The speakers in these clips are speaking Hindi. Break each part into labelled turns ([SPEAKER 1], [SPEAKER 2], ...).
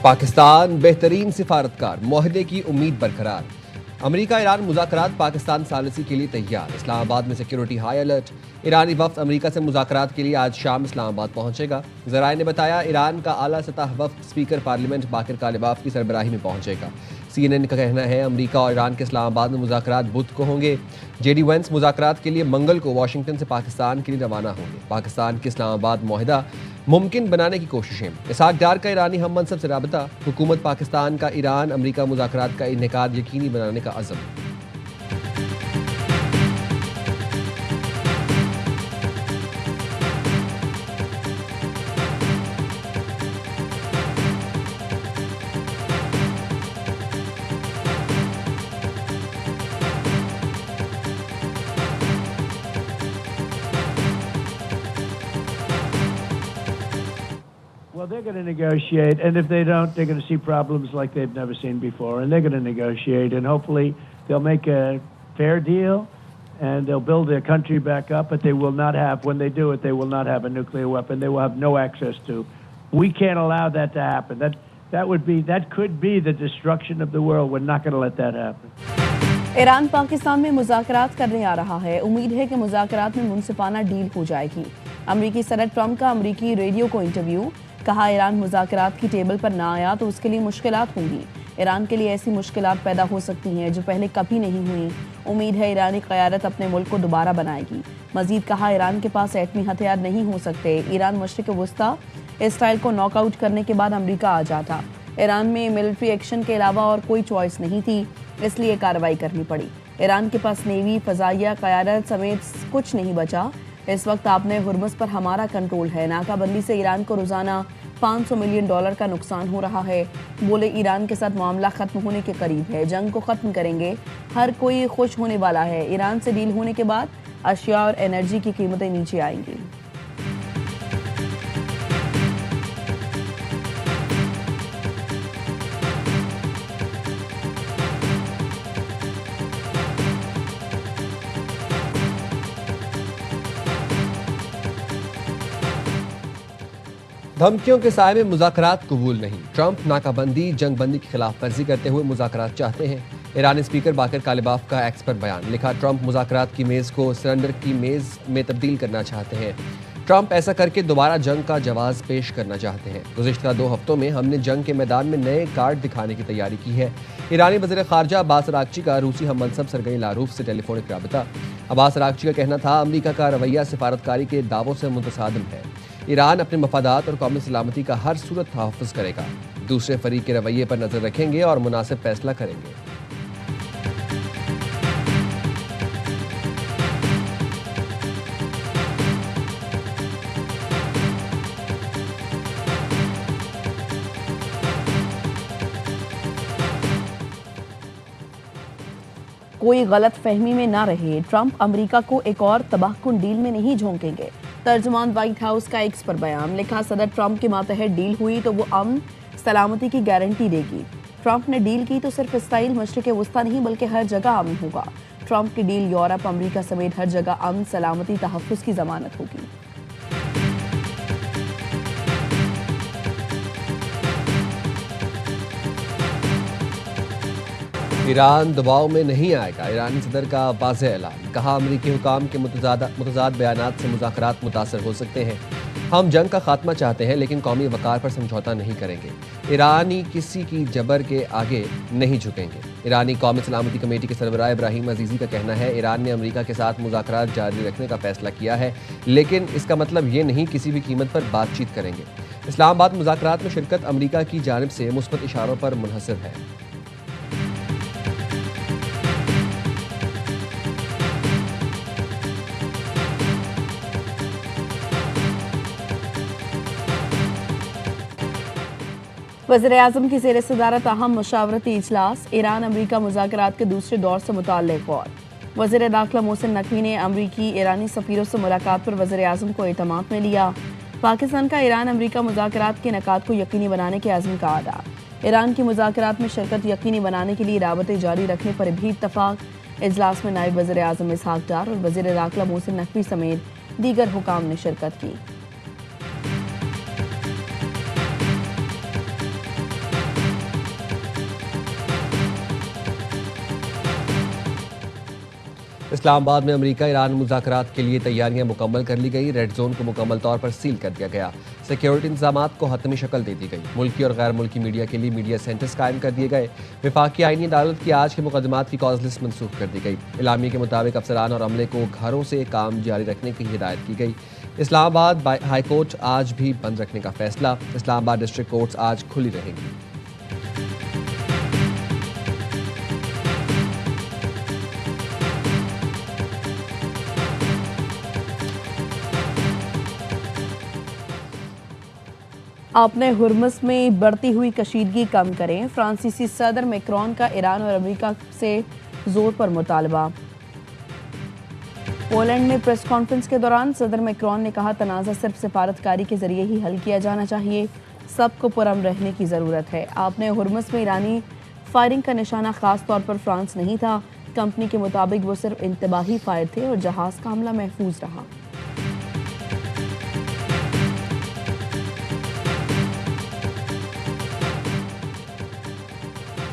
[SPEAKER 1] पाकिस्तान बेहतरीन सिफारतकार, मुआहदे की उम्मीद बरकरार। अमेरिका ईरान मुज़ाकरात, पाकिस्तान सालिसी के लिए तैयार। इस्लामाबाद में सिक्योरिटी हाई अलर्ट। ईरानी वफ्द अमेरिका से मुज़ाकरात के लिए आज शाम इस्लामाबाद पहुंचेगा। ज़राए ने बताया ईरान का आला सतह वफ्द स्पीकर पार्लियामेंट बाकिर कालिबाफ की सरबराही में पहुंचेगा। CNN का कहना है अमेरिका और ईरान के इस्लामाबाद में मुज़ाकरात बुध को होंगे। JD Vance मुज़ाकरात के लिए मंगल को वाशिंगटन से पाकिस्तान के लिए रवाना होंगे। पाकिस्तान के इस्लामाबाद मुआहदा मुमकिन बनाने की कोशिशें। इसहाक डार का ईरानी हम मनसब से राबता। हुकूमत पाकिस्तान का ईरान अमेरिका मुज़ाकरात का इनेकाद यकीनी बनाने का अज़म।
[SPEAKER 2] Well, they're going to negotiate, and if they don't, they're going to see problems like they've never seen before, and they're going to negotiate, and hopefully they'll make a fair deal, and they'll build their country back up, but they will not have, when they do it, they will not have a nuclear weapon. They will have no access to. We can't allow that to happen. That could be the destruction of the world. We're not going to let that happen.
[SPEAKER 3] Iran Pakistan में मुज़ाकरात करने आ रहा है। उम्मीद है कि मुज़ाकरात में मुनसिफाना डील हो जाएगी। अमरीकी सदर ट्रंप का अमरीकी रेडियो को इंटरव्यू। कहा ईरान मुज़ाकरात की टेबल पर ना आया तो उसके लिए मुश्किलात होंगी। ईरान के लिए ऐसी मुश्किलात पैदा हो सकती हैं जो पहले कभी नहीं हुई। उम्मीद है ईरानी क़यादत अपने मुल्क को दोबारा बनाएगी। मजीद कहा ईरान के पास एटमी हथियार नहीं हो सकते। ईरान मशरिक़ वस्ता इसराइल को नॉकआउट करने के बाद अमरीका आ जाता। ईरान में मिलिट्री एक्शन के अलावा और कोई चॉइस नहीं थी, इसलिए कार्रवाई करनी पड़ी। ईरान के पास नेवी, फ़ज़ाइया, क़यादत समेत कुछ नहीं बचा। इस वक्त आपने हुर्मुज़ पर हमारा कंट्रोल है। नाकाबंदी से ईरान को रोज़ाना $500 मिलियन का नुकसान हो रहा है। बोले ईरान के साथ मामला ख़त्म होने के करीब है। जंग को ख़त्म करेंगे, हर कोई खुश होने वाला है। ईरान से डील होने के बाद अशिया और एनर्जी की कीमतें नीचे आएंगी।
[SPEAKER 1] धमकियों के साए में मुज़ाकरात कबूल नहीं। ट्रंप नाकाबंदी, जंगबंदी की खिलाफ वर्जी करते हुए मुज़ाकरात चाहते हैं। ईरानी स्पीकर बाकिर कालिबाफ का एक्स पर बयान। लिखा ट्रंप मुज़ाकरात की मेज़ को सरेंडर की मेज़ में तब्दील करना चाहते हैं। ट्रंप ऐसा करके दोबारा जंग का जवाब पेश करना चाहते हैं। गुज़िश्ता 2 हफ्तों में हमने जंग के मैदान में नए कार्ड दिखाने की तैयारी की है। ईरानी वज़ीर ख़ारजा अब्बास अराग़ची का रूसी हम मनसब सरगई लारूफ से टेलीफोनिक राबता। अब्बास अराग़ची का कहना था अमरीका का रवैया सिफारतकारी के दावों से मुतसादिम है। ईरान अपने मफादात और कौमी सलामती का हर सूरत तहफ़्फ़ुज़ करेगा। दूसरे फरीक के रवैये पर नज़र रखेंगे और मुनासिब फैसला करेंगे।
[SPEAKER 3] कोई गलत फहमी में ना रहे, ट्रंप अमेरिका को एक और तबाहकुन डील में नहीं झोंकेंगे। तर्जुमान व्हाइट हाउस का एक्स पर बयान। लिखा सदर ट्रंप के मातहत डील हुई तो वो अमन सलामती की गारंटी देगी। ट्रंप ने डील की तो सिर्फ इसराइल मशरिक़ वस्ता नहीं बल्कि हर जगह अमन होगा। ट्रंप की डील यूरोप, अमरीका समेत हर जगह अमन, सलामती, तहफ़्फ़ुज़ की ज़मानत होगी।
[SPEAKER 1] ईरान दबाव में नहीं आएगा। ईरानी सदर का वाज़ेह ऐलान। कहा अमरीकी हुकाम के मुतज़ाद बयानात से मुज़ाकरात मुतासर हो सकते हैं। हम जंग का खात्मा चाहते हैं लेकिन कौमी वक़ार पर समझौता नहीं करेंगे। ईरानी किसी की जबर के आगे नहीं झुकेंगे। ईरानी कौमी सलामती कमेटी के सरबराह इब्राहिम अजीज़ी का कहना है ईरान ने अमरीका के साथ मुज़ाकरात जारी रखने का फैसला किया है, लेकिन इसका मतलब ये नहीं किसी भी कीमत पर बातचीत करेंगे। इस्लामाबाद मुज़ाकरात में शिरकत अमरीका की जानिब से मुस्बत इशारों पर मुनहसर है।
[SPEAKER 3] वज़ीर-ए-आज़म की ज़ेर सदारत अहम मशावरती इजलास। ईरान अमरीका मुज़ाकरात के दूसरे दौर से मुताल्लिक़ गौर। वज़ीर दाखिला मोहसिन नकवी ने अमरीकी ईरानी सफ़ीरों से मुलाकात पर वज़ीर-ए-आज़म को एतमाद में लिया। पाकिस्तान का ईरान अमरीका मुज़ाकरात के इनेकाद को यकीनी बनाने के अज़्म का अदा। ईरान की मुज़ाकरात में शिरकत यकीनी बनाने के लिए राबते जारी रखने पर भी इत्तफ़ाक़। इजलास में नायब वज़ीर-ए-आज़म इसहाक डार और वज़ीर दाखिला मोहसिन नकवी समेत दीगर हुकाम ने शिरकत की।
[SPEAKER 1] इस्लामाबाद में अमेरिका ईरान मुज़ाकरात के लिए तैयारियां मुकम्मल कर ली गई। रेड जोन को मुकम्मल तौर पर सील कर दिया गया। सिक्योरिटी इंतजाम को हतमी शक्ल दे दी गई। मुल्की और गैर मुल्की मीडिया के लिए मीडिया सेंटर्स कायम कर दिए गए। वफाकी आईनी अदालत की आज के मुकदमात की कॉज लिस्ट मनसूख कर दी गई। इलामी के मुताबिक अफसरान और अमले को घरों से काम जारी रखने की हिदायत की गई। इस्लामाबाद हाई कोर्ट आज भी बंद रखने का फैसला। इस्लामाबाद डिस्ट्रिक्ट कोर्ट्स आज खुली रहेंगी।
[SPEAKER 3] अपने हुर्मुज़ में बढ़ती हुई कशीदगी कम करें। फ्रांसीसी सदर मैक्रोन का ईरान और अमेरिका से जोर पर मुतालबा। पोलैंड में प्रेस कॉन्फ्रेंस के दौरान सदर मैक्रोन ने कहा, तनाज़ा सिर्फ सिफारतकारी के जरिए ही हल किया जाना चाहिए। सबको पुरअमन रहने की ज़रूरत है। आपने हुर्मुज़ में ईरानी फायरिंग का निशाना खास तौर पर फ्रांस नहीं था। कंपनी के मुताबिक वो सिर्फ इंतबाही फायर थे और जहाज़ का हमला महफूज रहा।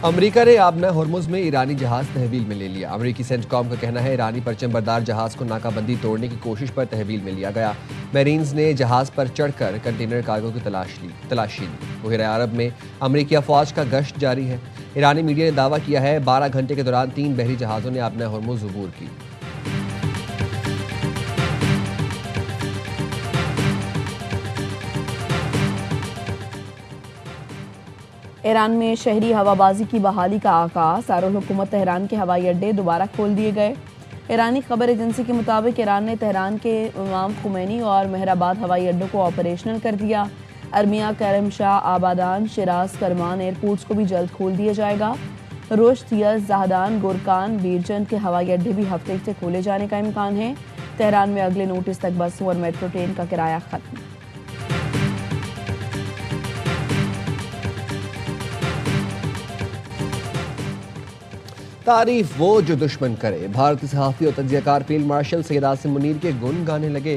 [SPEAKER 1] अमेरिका ने आबना हुर्मुज़ में ईरानी जहाज तहवील में ले लिया। अमेरिकी सेंटकॉम का कहना है ईरानी परचम बरदार जहाज को नाकाबंदी तोड़ने की कोशिश पर तहवील में लिया गया। मेरीन्स ने जहाज पर चढ़कर कंटेनर कार्गो की तलाशी ली। बहरा अरब में अमेरिकी अफवाज का गश्त जारी है। ईरानी मीडिया ने दावा किया है 12 घंटे के दौरान 3 बहरी जहाज़ों ने आबना हुर्मुज़ अबूर की।
[SPEAKER 3] ईरान में शहरी हवाबाजी की बहाली का आगाज। दारुल-हुकूमत तेहरान के हवाई अड्डे दोबारा खोल दिए गए। ईरानी खबर एजेंसी के मुताबिक ईरान ने तेहरान के इमाम खुमैनी और मेहराबाद हवाई अड्डों को ऑपरेशनल कर दिया। अरमिया, करमशाह, आबादान, शिराज, करमान एयरपोर्ट्स को भी जल्द खोल दिया जाएगा। रुश्त, यज़, ज़हदान, गुरकान, बीरचंद के हवाई अड्डे भी हफ्ते से खोले जाने का इम्कान है। तेहरान में अगले नोटिस तक बसों और मेट्रो ट्रेन का किराया खत्म।
[SPEAKER 1] तारीफ वो जो दुश्मन करे। भारतीय सहाफ़ी और तज्ज़ियाकार फील्ड मार्शल सैयद आसिम मुनीर के गुण गाने लगे।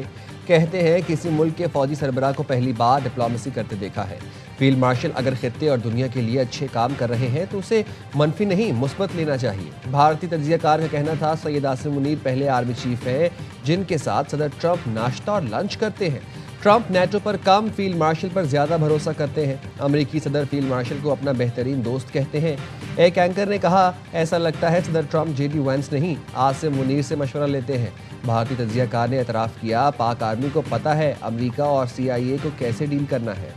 [SPEAKER 1] कहते हैं किसी मुल्क के फौजी सरबराह को पहली बार डिप्लोमेसी करते देखा है। फील्ड मार्शल अगर खित्ते और दुनिया के लिए अच्छे काम कर रहे हैं तो उसे मनफी नहीं मुस्बत लेना चाहिए। भारतीय तज्ज़ियाकार का कहना था सैयद आसिम मुनीर पहले आर्मी चीफ हैं जिनके साथ सदर ट्रंप नाश्ता और लंच करते हैं। ट्रंप नेटो पर कम, फील्ड मार्शल पर ज़्यादा भरोसा करते हैं। अमेरिकी सदर फील्ड मार्शल को अपना बेहतरीन दोस्त कहते हैं। एक एंकर ने कहा, ऐसा लगता है सदर ट्रंप जेडी वैंस नहीं आसिम मुनीर से मशवरा लेते हैं। भारतीय तज्ज़ियाकार ने एतराफ़ किया, पाक आर्मी को पता है अमेरिका और CIA को कैसे डील करना है।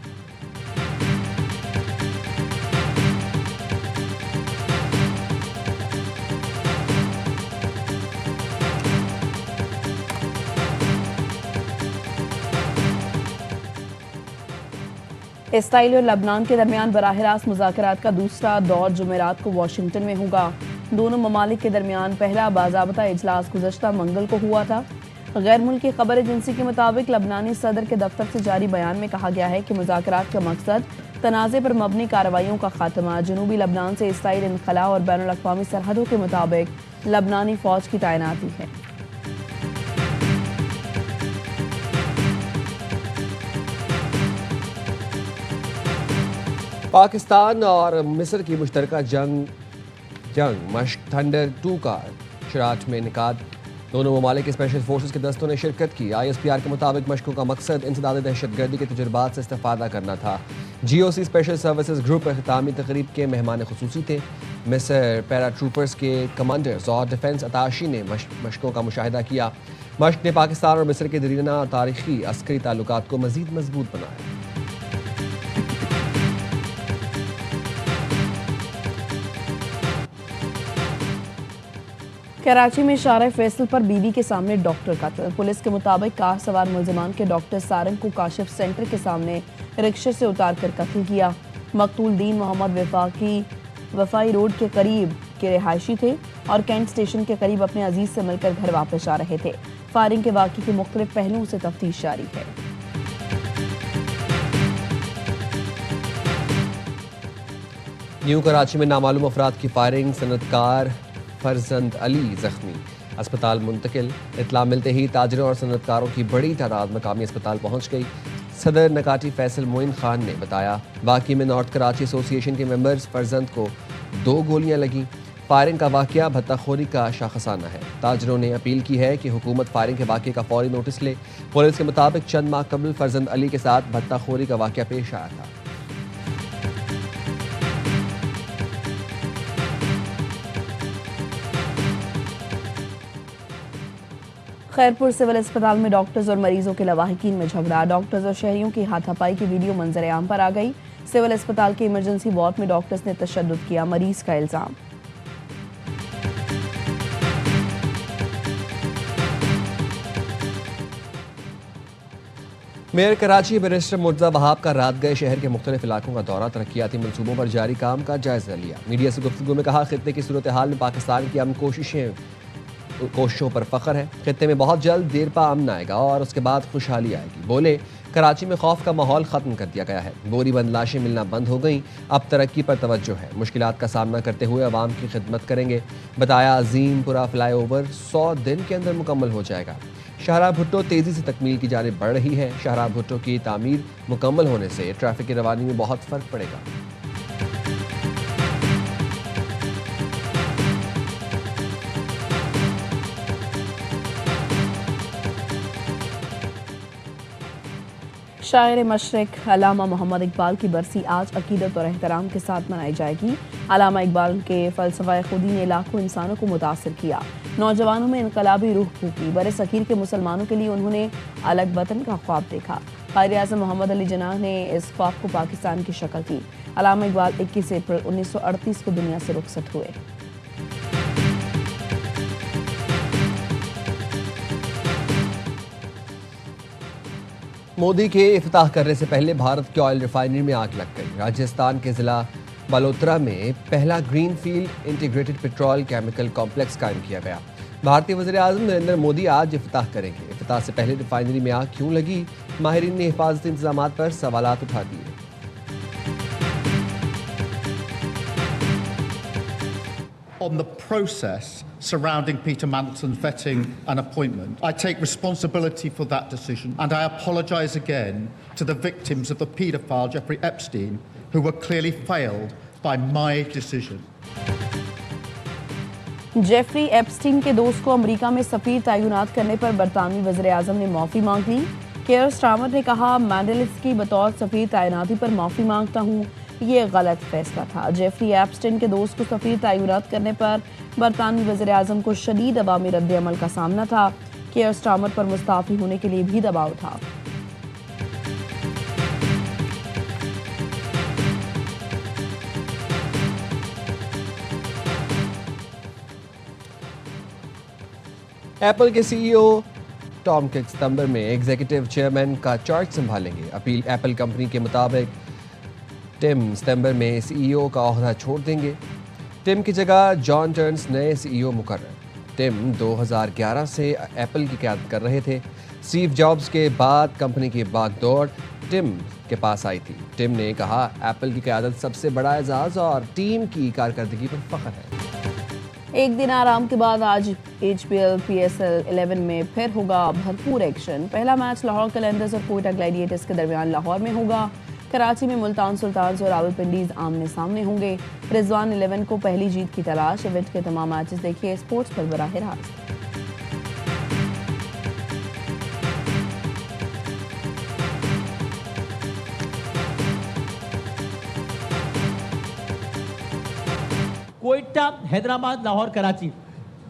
[SPEAKER 3] इसराइल और लबनान के दरमियान बराह रास्त मुज़ाकरात का दूसरा दौर जुमेरात को वाशिंगटन में होगा। दोनों ममालिक के दरमियान पहला बाज़ाबता इजलास गुज़श्ता मंगल को हुआ था। गैर मुल्की खबर एजेंसी के मुताबिक लबनानी सदर के दफ्तर से जारी बयान में कहा गया है कि मुज़ाकरात का मकसद तनाज़े पर मबनी कार्रवाइयों का खात्मा, जनूबी लबनान से इसराइल इनखला और बैनुल अक़वामी सरहदों के मुताबिक लबनानी फ़ौज की तैनाती है।
[SPEAKER 1] पाकिस्तान और मिस्र की मुश्तरका जंग मश्क थंडर 2 का शराट में निकाद। दोनों ममालिक के स्पेशल फोर्सेस के दस्तों ने शिरकत की। ISPR के मुताबिक मशकों का मकसद इंसदाद दहशतगर्दी के तजुर्बात से इस्तेफादा करना था। GOC स्पेशल सर्विसेज ग्रुप अख्तामी तकरीब के मेहमान खुसूसी थे। मिस्र पैरा ट्रूपर्स के कमांडर्स और डिफेंस अताशी ने मशकों का मुशाहिदा किया। मश्क ने पाकिस्तान और मिस्र के दरीना तारीखी अस्करी ताल्लुकात को मजीद मजबूत बनाया।
[SPEAKER 3] कराची में शारा फैसल पर बीवी के सामने डॉक्टर कत्ल। पुलिस के मुताबिक कार सवार मुलजिमान के डॉक्टर सारंग को काशिफ सेंटर के सामने रिक्शे से उतार कर कत्ल किया। मकतूल दीन मोहम्मद वफाई रोड के करीब के रिहायशी थे और कैंट स्टेशन के करीब अपने अजीज से मिलकर घर वापस जा रहे थे। फायरिंग के वाक़े के मुख्तलिफ पहलुओं से तफ्तीश जारी है।
[SPEAKER 1] न्यू कराची में नामालूम अफराद की फायरिंग, सनतकार फरजंद अली जख्मी, अस्पताल मुंतकिल। इतला मिलते ही ताजरों और सनतकारों की बड़ी तादाद मकामी अस्पताल पहुंच गई। सदर नकाटी फैसल मोइन खान ने बताया, वाक़ई में नॉर्थ कराची एसोसिएशन के मेंबर्स फरजंद को 2 गोलियां लगीं। फायरिंग का वाकया भत्ताखोरी का शाखसाना है। ताजरों ने अपील की है कि हुकूमत फायरिंग के वाकये का फौरी नोटिस ले। पुलिस के मुताबिक चंद माह कबल फरजंद अली के साथ भत्ताखोरी का वाकया पेश आया था।
[SPEAKER 3] खैरपुर सिविल अस्पताल में डॉक्टर्स और मरीजों के लवाहिकीन में झगड़ा। डॉक्टर्स और शहरियों की हाथापाई की वीडियो मंजर-ए-आम पर आ गई। सिविल अस्पताल के इमरजेंसी वार्ड में डॉक्टर्स ने तशद्दुद किया, मरीज का इल्जाम।
[SPEAKER 1] मेयर कराची बैरिस्टर मुर्तज़ा वहाब का रात गए शहर के मुख्तलिफ इलाकों का दौरा, तरक्याती मनसूबों पर जारी काम का जायजा लिया। मीडिया से गुफ्तगू में कहा, खित्ते की सूरत हाल में पाकिस्तान की अमन कोशिशों पर फख्र है। खित्ते में बहुत जल्द देर पा अमन आएगा और उसके बाद खुशहाली आएगी। बोले, कराची में खौफ का माहौल ख़त्म कर दिया गया है। बोरी बंद लाशें मिलना बंद हो गईं। अब तरक्की पर तवज्जो है। मुश्किलात का सामना करते हुए अवाम की खिदमत करेंगे। बताया, अजीमपुरा फ्लाईओवर 100 दिन के अंदर मुकम्मल हो जाएगा। शाहराह भुट्टो तेज़ी से तकमील की जानिब बढ़ रही है। शाहराह भुट्टो की तामीर मुकम्मल होने से ट्रैफिक की रवानी में बहुत फ़र्क पड़ेगा।
[SPEAKER 3] शायर मशरिक अल्लामा मोहम्मद इकबाल की बरसी आज अकीदत और एहतराम के साथ मनाई जाएगी। अल्लामा इकबाल के फ़लसफ़ा खुदी ने लाखों इंसानों को मुतासिर किया। नौजवानों में इनकलाबी रूह फूकी। बरसगीर के मुसलमानों के लिए उन्होंने अलग वतन का ख्वाब देखा। क़ायद-ए-आज़म मोहम्मद अली जिन्नाह ने इस ख्वाब को पाकिस्तान की शक्ल दी। अल्लामा इकबाल 21 अप्रैल 1938 को दुनिया से रुखसत हुए।
[SPEAKER 1] मोदी के इफ्ताह करने से पहले भारत की ऑयल रिफाइनरी में आग लग गई। राजस्थान के जिला बालोतरा में पहला green field integrated petrol chemical complex कायम किया गया। भारतीय वज़ीर आज़म नरेंद्र मोदी आज इफ्ताह करेंगे। इफ्ताह से पहले रिफाइनरी में आग क्यों लगी, माहिरीन ने हिफाजती इंतजाम पर सवालात उठा दिए।
[SPEAKER 4] On the process surrounding Peter Mandelson's vetting and appointment, I take responsibility for that decision, and I apologise again to the victims of the paedophile Jeffrey Epstein, who were clearly failed by my decision.
[SPEAKER 3] Jeffrey Epstein के दोस्त को अमेरिका में सफीर तैनात करने पर बरतानवी वज़ीर आज़म ने माफ़ी मांग ली। केयर स्टार्मर ने कहा, मैंडेलिस की बतौर सफीर तैनाती पर माफ़ी मांगता हूँ, ये गलत फैसला था। जेफरी एप्स्टीन के दोस्त को सफीर तैनात करने पर बरतानवी वज़ीर आज़म को शदीद अवामी रद्द-ए-अमल का सामना था। केयर स्टार्मर पर मुस्ताफ़ी होने के लिए भी दबाव था।
[SPEAKER 1] एप्पल के सीईओ टॉम कुक सितंबर में एग्जीक्यूटिव चेयरमैन का चार्ज संभालेंगे। अपील एप्पल कंपनी के मुताबिक टिम सितंबर में सीईओ का ओहदा छोड़ देंगे। टिम की जगह जॉन टर्न्स नए सीईओ मुकर्रर। टिम 2011 से एप्पल की क़यादत कर रहे थे। स्टीव जॉब्स के बाद कंपनी की बागडोर टिम के पास आई थी। टिम ने कहा, एप्पल की क़यादत सबसे बड़ा एजाज़ और टीम की कारकर्दगी पर फ़ख्र है।
[SPEAKER 3] एक दिन आराम के बाद आज HPL PSL 11 में फिर होगा भरपूर एक्शन। पहला मैच लाहौर कलंदर्स और कोयटा ग्लैडिएटर्स के दरमियान लाहौर में होगा। कराची में मुल्तान सुल्तान्स और रावलपिंडीज आमने सामने होंगे। रिजवान 11 को पहली जीत की तलाश। इवेंट के तमाम मैचेस देखिए स्पोर्ट्स पर बराह रास्त।
[SPEAKER 5] कोयटा, हैदराबाद, लाहौर, कराची,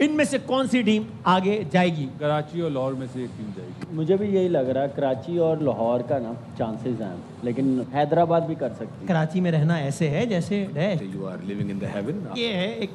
[SPEAKER 5] इनमें से कौन सी टीम आगे जाएगी?
[SPEAKER 6] कराची और लाहौर में से एक टीम जाएगी।
[SPEAKER 7] मुझे भी यही लग रहा है, कराची और लाहौर का ना चांसेस हैं, लेकिन हैदराबाद भी कर सकती है।
[SPEAKER 5] कराची में रहना ऐसे है जैसे है,
[SPEAKER 6] you are living in the heaven.
[SPEAKER 5] ये है एक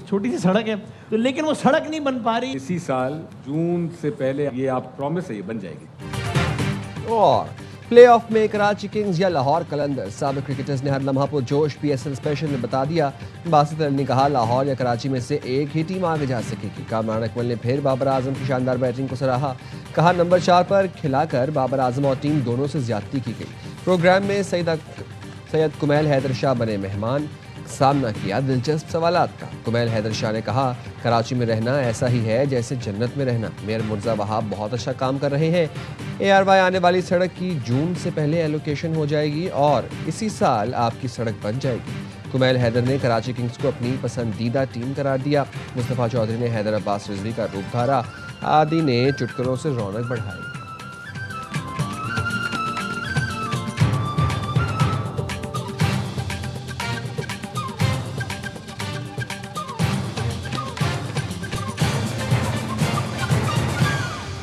[SPEAKER 5] छोटी सी सड़क है, तो लेकिन वो सड़क नहीं बन पा रही।
[SPEAKER 6] इसी साल जून से पहले ये आप प्रॉमिस है, ये बन जाएगी।
[SPEAKER 1] और प्लेऑफ में कराची किंग्स या लाहौर कलंदर्स, साबिक क्रिकेटर्स ने हर लम्हा पुरजोश PSL स्पेशल में बता दिया। बासित अली ने कहा, लाहौर या कराची में से एक ही टीम आगे जा सकेगी। कामरान अकमल ने फिर बाबर आजम की शानदार बैटिंग को सराहा। कहा, नंबर 4 पर खिलाकर बाबर आजम और टीम दोनों से ज्यादती की गई। प्रोग्राम में सैयद कुमैल हैदर शाह बने मेहमान। सामना किया दिलचस्प सवालात का। कुमैल हैदर शाह ने कहा, कराची में रहना ऐसा ही है जैसे जन्नत में रहना। मेयर मुर्तज़ा वहाब बहुत अच्छा काम कर रहे हैं। ARY आने वाली सड़क की जून से पहले एलोकेशन हो जाएगी और इसी साल आपकी सड़क बन जाएगी। कुमैल हैदर ने कराची किंग्स को अपनी पसंदीदा टीम करार दिया। मुस्तफ़ा चौधरी ने हैदर अब्बास रिजवी का रूप धारा। आदि ने चुटकुलों से रौनक बढ़ाई।